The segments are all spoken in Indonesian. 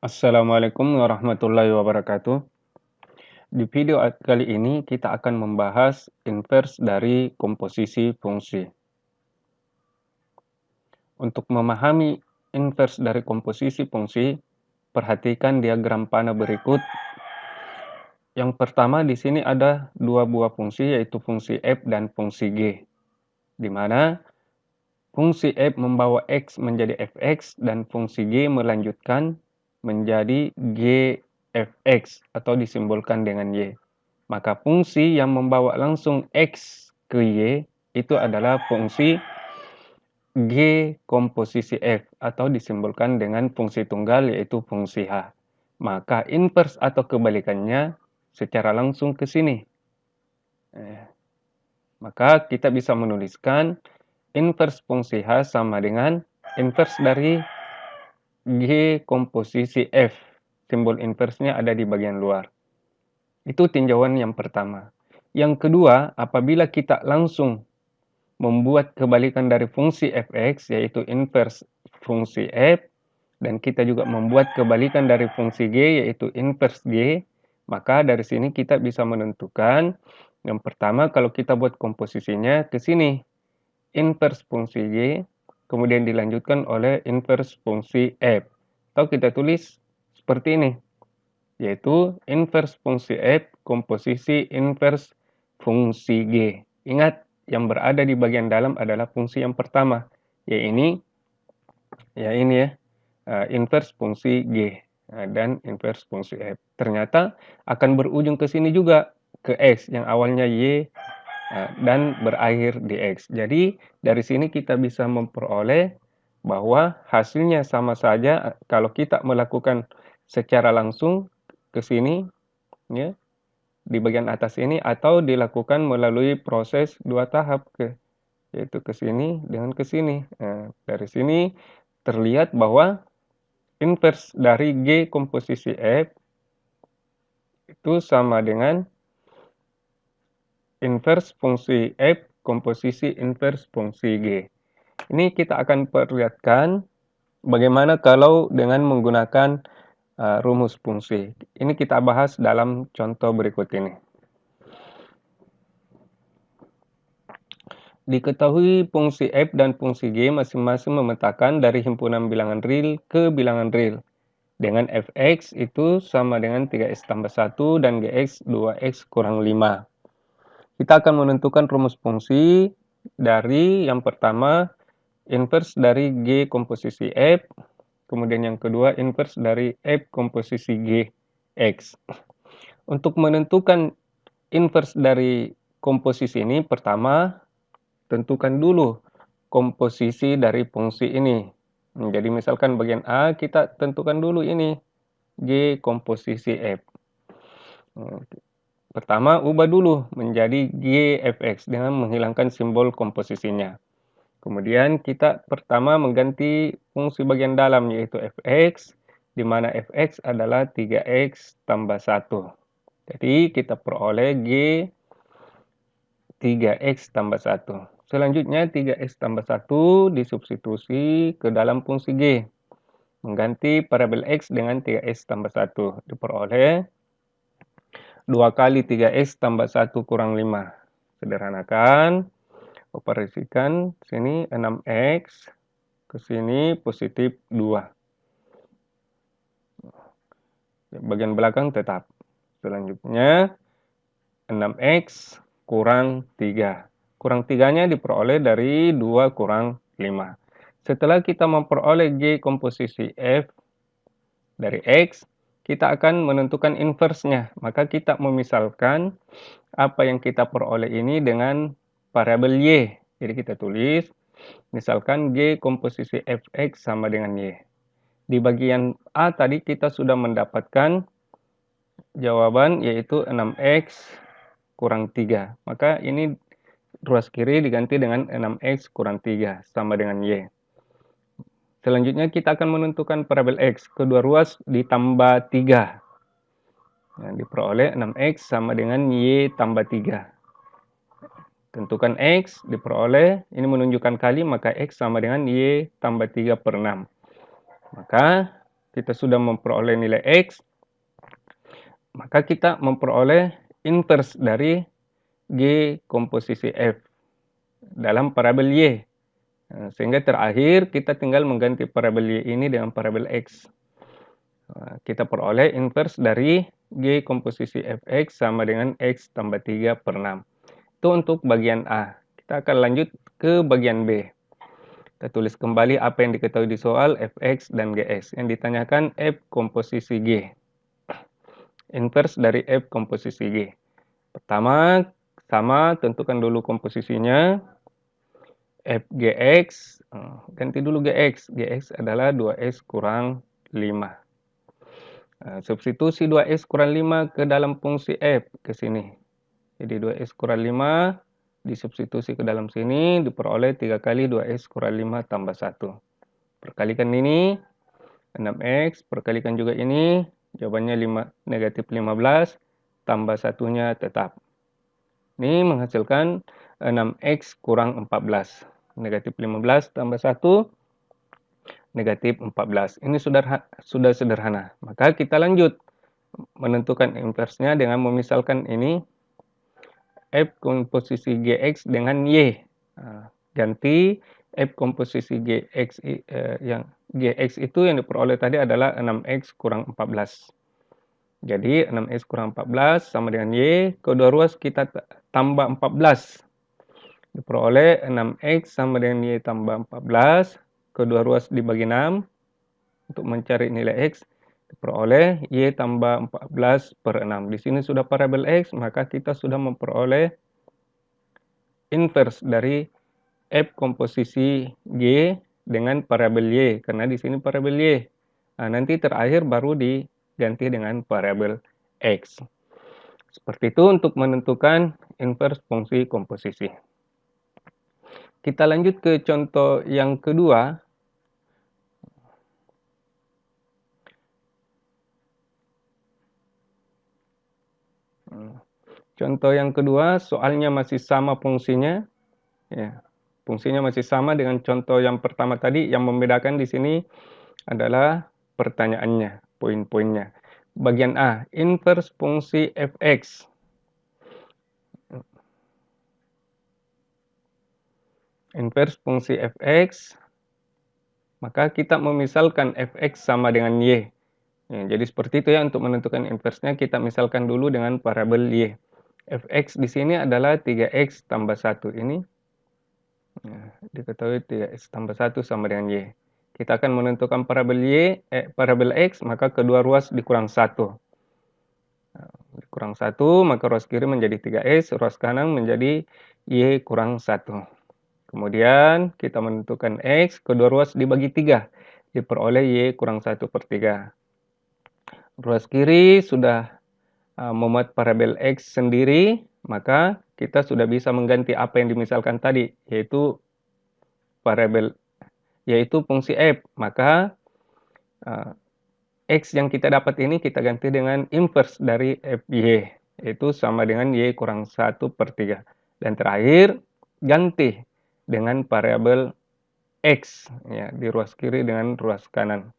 Assalamualaikum warahmatullahi wabarakatuh. Di video kali ini kita akan membahas inverse dari komposisi fungsi. Untuk memahami inverse dari komposisi fungsi, perhatikan diagram panah berikut. Yang pertama di sini ada dua buah fungsi, yaitu fungsi f dan fungsi g, di mana fungsi f membawa x menjadi fx dan fungsi g melanjutkan menjadi gfx atau disimbolkan dengan y. Maka fungsi yang membawa langsung x ke y itu adalah fungsi g komposisi f atau disimbolkan dengan fungsi tunggal yaitu fungsi h. Maka inverse atau kebalikannya secara langsung ke sini. Maka kita bisa menuliskan inverse fungsi h sama dengan inverse dari g komposisi f. Simbol inverse-nya ada di bagian luar. Itu tinjauan yang pertama. Yang kedua, apabila kita langsung membuat kebalikan dari fungsi fx, yaitu inverse fungsi f, dan kita juga membuat kebalikan dari fungsi g, yaitu inverse g, maka dari sini kita bisa menentukan, yang pertama kalau kita buat komposisinya ke sini, inverse fungsi g, kemudian dilanjutkan oleh inverse fungsi f. Atau kita tulis seperti ini, yaitu inverse fungsi f komposisi inverse fungsi g. Ingat, yang berada di bagian dalam adalah fungsi yang pertama, yaitu inverse fungsi g dan inverse fungsi f. Ternyata akan berujung ke sini juga, ke x yang awalnya y dan berakhir di x. Jadi dari sini kita bisa memperoleh bahwa hasilnya sama saja kalau kita melakukan secara langsung ke sini, ya, di bagian atas ini, atau dilakukan melalui proses dua tahap, yaitu ke sini dengan ke sini. Dari sini terlihat bahwa inverse dari g komposisi f itu sama dengan inverse fungsi f komposisi inverse fungsi g. Ini kita akan perlihatkan bagaimana kalau dengan menggunakan rumus fungsi. Ini kita bahas dalam contoh berikut ini. Diketahui fungsi f dan fungsi g masing-masing memetakan dari himpunan bilangan real ke bilangan real. Dengan fx itu sama dengan 3x tambah 1 dan gx 2x kurang 5. Kita akan menentukan rumus fungsi dari yang pertama inverse dari g komposisi f, kemudian yang kedua inverse dari f komposisi gx. Untuk menentukan inverse dari komposisi ini, pertama tentukan dulu komposisi dari fungsi ini. Jadi misalkan bagian A kita tentukan dulu ini G komposisi F. Pertama ubah dulu menjadi GFX dengan menghilangkan simbol komposisinya. Kemudian kita pertama mengganti fungsi bagian dalam yaitu Fx, di mana Fx adalah 3x tambah 1. Jadi kita peroleh G 3x tambah 1. Selanjutnya 3x tambah 1 disubstitusi ke dalam fungsi G. Mengganti variabel x dengan 3x tambah 1. Diperoleh 2 kali 3x tambah 1 kurang 5. Sederhanakan, operasikan sini 6x, ke sini positif 2. Bagian belakang tetap. Selanjutnya 6x kurang 3. Kurang 3-nya diperoleh dari 2 kurang 5. Setelah kita memperoleh G komposisi F dari X, kita akan menentukan inverse-nya. Maka kita memisalkan apa yang kita peroleh ini dengan variabel Y. Jadi kita tulis, misalkan G komposisi Fx sama dengan Y. Di bagian A tadi kita sudah mendapatkan jawaban yaitu 6x kurang 3. Maka ini ruas kiri diganti dengan 6x kurang 3 sama dengan Y. Selanjutnya kita akan menentukan variabel X. Kedua ruas ditambah 3. Diperoleh 6x sama dengan Y tambah 3. Tentukan X diperoleh, ini menunjukkan kali, maka X sama dengan Y tambah 3 per 6. Maka kita sudah memperoleh nilai X, maka kita memperoleh inverse dari G komposisi F dalam parabel Y. Sehingga terakhir kita tinggal mengganti parabel Y ini dengan parabel X. Kita peroleh inverse dari G komposisi Fx sama dengan X tambah 3 per 6. Itu untuk bagian A. Kita akan lanjut ke bagian B. Kita tulis kembali apa yang diketahui di soal Fx dan Gx. Yang ditanyakan F komposisi G. Inverse dari F komposisi G. Pertama, sama tentukan dulu komposisinya. Fgx, ganti dulu Gx. Gx adalah 2x kurang 5. Substitusi 2x kurang 5 ke dalam fungsi F ke sini. Jadi 2x kurang 5 disubstitusi ke dalam sini, diperoleh 3 kali 2x kurang 5 tambah 1. Perkalikan ini, 6x, perkalikan juga ini, jawabannya negatif 15, tambah satunya tetap. Ini menghasilkan 6x kurang 14. Negatif 15 tambah 1, negatif 14. Ini sudah sederhana. Maka kita lanjut menentukan inversnya dengan memisalkan ini F komposisi Gx dengan Y. Ganti F komposisi Gx yang Gx itu yang diperoleh tadi adalah 6x kurang 14. Jadi 6x kurang 14 sama dengan Y. Kedua ruas kita tambah 14. Diperoleh 6x sama dengan Y tambah 14. Kedua ruas dibagi 6. Untuk mencari nilai X, diperoleh Y tambah 14 per 6. Di sini sudah parabel X, maka kita sudah memperoleh inverse dari F komposisi G dengan parabel Y. Karena di sini parabel Y. Nanti terakhir baru diganti dengan parabel X. Seperti itu untuk menentukan inverse fungsi komposisi. Kita lanjut ke contoh yang kedua. Contoh yang kedua, soalnya masih sama fungsinya. Ya, fungsinya masih sama dengan contoh yang pertama tadi. Yang membedakan di sini adalah pertanyaannya, poin-poinnya. Bagian A, inverse fungsi fx. Inverse fungsi fx, maka kita memisalkan fx sama dengan y. Ya, jadi seperti itu ya, untuk menentukan inverse-nya kita misalkan dulu dengan parabel y. Fx di sini adalah 3x tambah 1 ini. Ya, diketahui 3x tambah 1 sama dengan y. Kita akan menentukan parabel parabel x, maka kedua ruas dikurang 1. Dikurang 1, maka ruas kiri menjadi 3x, ruas kanan menjadi y kurang 1. Kemudian kita menentukan x, kedua ruas dibagi 3, diperoleh y kurang 1 per 3. Ruas kiri sudah memuat parabel x sendiri, maka kita sudah bisa mengganti apa yang dimisalkan tadi, yaitu fungsi f. Maka x yang kita dapat ini kita ganti dengan inverse dari fy, yaitu sama dengan y kurang 1 per 3. Dan terakhir, ganti dengan variabel x, ya, di ruas kiri dengan ruas kanan.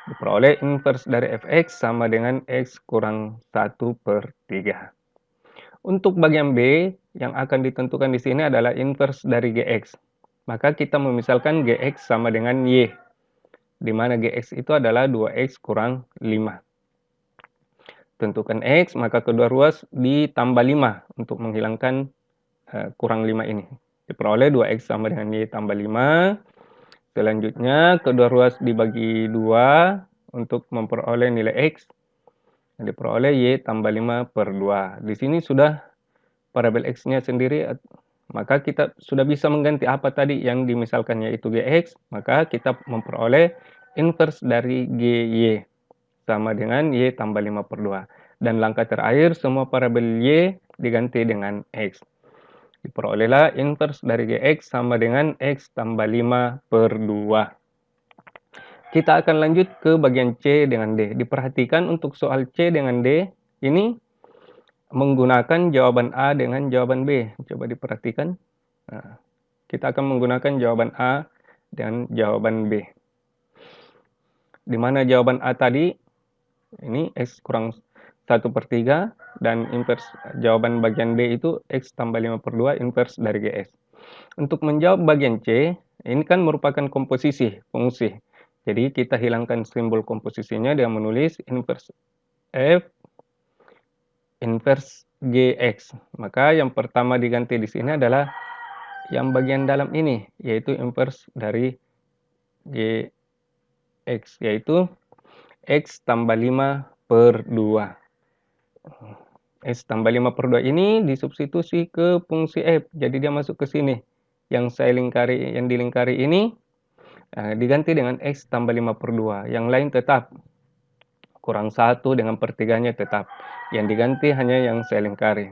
Diperoleh inverse dari fx sama dengan x kurang 1 per 3. Untuk bagian B, yang akan ditentukan di sini adalah inverse dari gx. Maka kita memisalkan gx sama dengan y, di mana gx itu adalah 2x kurang 5. Tentukan x, maka kedua ruas ditambah 5 untuk menghilangkan kurang 5 ini. Diperoleh 2x sama dengan y tambah 5. Selanjutnya, kedua ruas dibagi 2 untuk memperoleh nilai x. Diperoleh y tambah 5 per 2. Di sini sudah parabel x-nya sendiri, maka kita sudah bisa mengganti apa tadi yang dimisalkan, yaitu gx. Maka kita memperoleh inverse dari gy sama dengan y tambah 5 per 2. Dan langkah terakhir, semua parabel y diganti dengan x. Diperolehlah inverse dari gx sama dengan x tambah 5 per 2. Kita akan lanjut ke bagian C dengan D. Diperhatikan untuk soal C dengan D, ini menggunakan jawaban A dengan jawaban B. Coba diperhatikan. Nah, kita akan menggunakan jawaban A dan jawaban B. di mana jawaban A tadi, ini X kurang 1/3, dan invers jawaban bagian B itu X tambah 5/2 invers dari GS. Untuk menjawab bagian C, ini kan merupakan komposisi fungsi. Jadi kita hilangkan simbol komposisinya dengan menulis invers F invers GX. Maka yang pertama diganti di sini adalah yang bagian dalam ini, yaitu invers dari GX, yaitu X tambah 5/2. X tambah 5/2 ini disubstitusi ke fungsi F, jadi dia masuk ke sini. Yang dilingkari ini diganti dengan X tambah 5/2. Yang lain tetap. Kurang 1 dengan pertiganya tetap. Yang diganti hanya yang saya lingkari.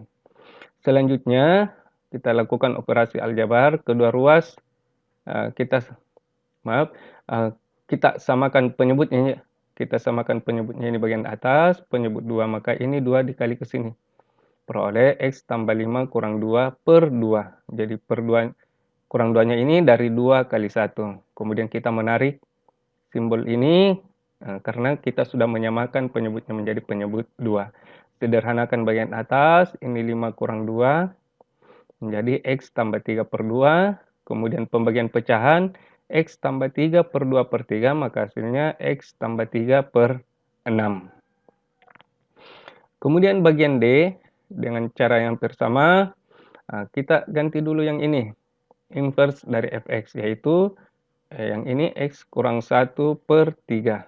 Selanjutnya, kita lakukan operasi aljabar. Kedua ruas, kita samakan penyebutnya. Kita samakan penyebutnya ini bagian atas, penyebut 2. Maka ini 2 dikali ke sini. Peroleh X tambah 5 kurang 2/2. Jadi kurang 2-nya ini dari 2 kali 1. Kemudian kita menarik simbol ini karena kita sudah menyamakan penyebutnya menjadi penyebut 2. Sederhanakan bagian atas, ini 5 kurang 2 menjadi X tambah 3/2. Kemudian pembagian pecahan X tambah 3/2/3, maka hasilnya X tambah 3/6. Kemudian bagian D, dengan cara yang hampir sama, kita ganti dulu yang ini, inverse dari fx, yaitu yang ini X kurang 1/3.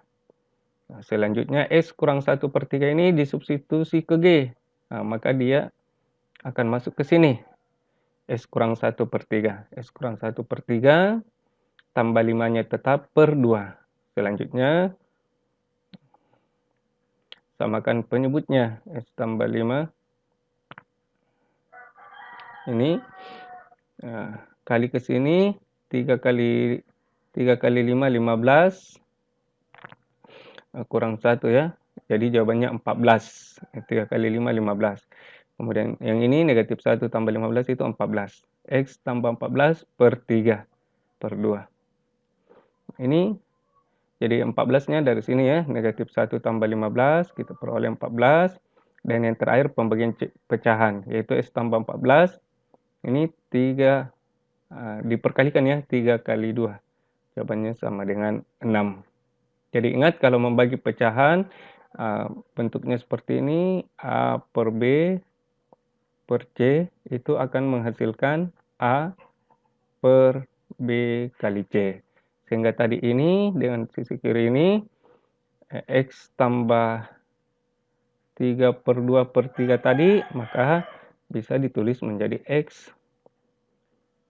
Selanjutnya X kurang 1/3 ini disubstitusi ke G, maka dia akan masuk ke sini. X kurang 1/3. X kurang 1/3 tambah 5-nya tetap per 2. Selanjutnya samakan penyebutnya, X tambah 5 ini kali ke sini, 3 kali 5, 15, kurang 1 ya, jadi jawabannya 14. 3 kali 5, 15. Kemudian yang ini negatif 1 tambah 15 itu 14. X tambah 14/3/2. Ini jadi 14-nya dari sini ya, negatif 1 tambah 15, kita peroleh 14. Dan yang terakhir pembagian pecahan, yaitu X tambah 14. Ini 3 diperkalikan ya, 3 kali 2. Jawabannya sama dengan 6. Jadi ingat kalau membagi pecahan, bentuknya seperti ini, A per B per C itu akan menghasilkan A per B kali C. Sehingga tadi ini dengan sisi kiri ini, X tambah 3/2/3 tadi, maka bisa ditulis menjadi X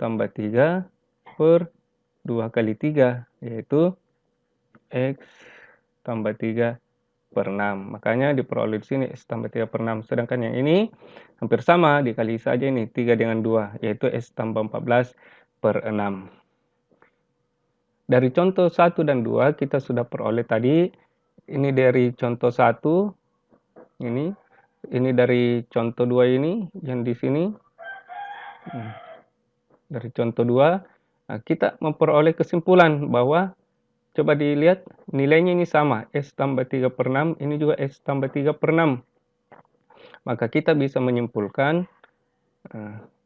tambah 3/2 kali 3, yaitu X tambah 3/6. Makanya diperoleh di sini X tambah 3/6. Sedangkan yang ini hampir sama, dikali saja ini 3 dengan 2, yaitu X tambah 14/6. Dari contoh 1 dan 2 kita sudah peroleh tadi. Ini dari contoh 1, ini dari contoh 2 ini yang di sini. Dari contoh 2, kita memperoleh kesimpulan bahwa coba dilihat nilainya ini sama, X tambah 3/6, ini juga X tambah 3/6. Maka kita bisa menyimpulkan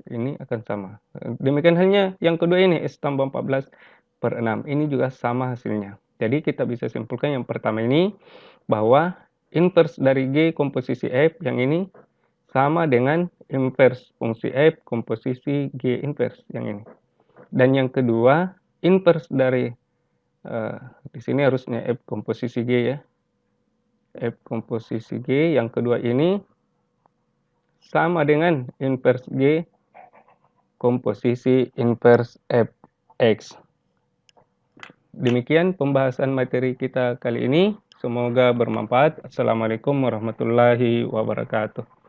ini akan sama. Demikian halnya yang kedua ini, X tambah 14/6. Ini juga sama hasilnya. Jadi kita bisa simpulkan yang pertama ini, bahwa inverse dari G komposisi F yang ini sama dengan inverse fungsi F komposisi G inverse yang ini. Dan yang kedua, inverse dari di sini harusnya F komposisi G ya. F komposisi G yang kedua ini sama dengan inverse G komposisi inverse Fx. Demikian pembahasan materi kita kali ini. Semoga bermanfaat. Assalamualaikum warahmatullahi wabarakatuh.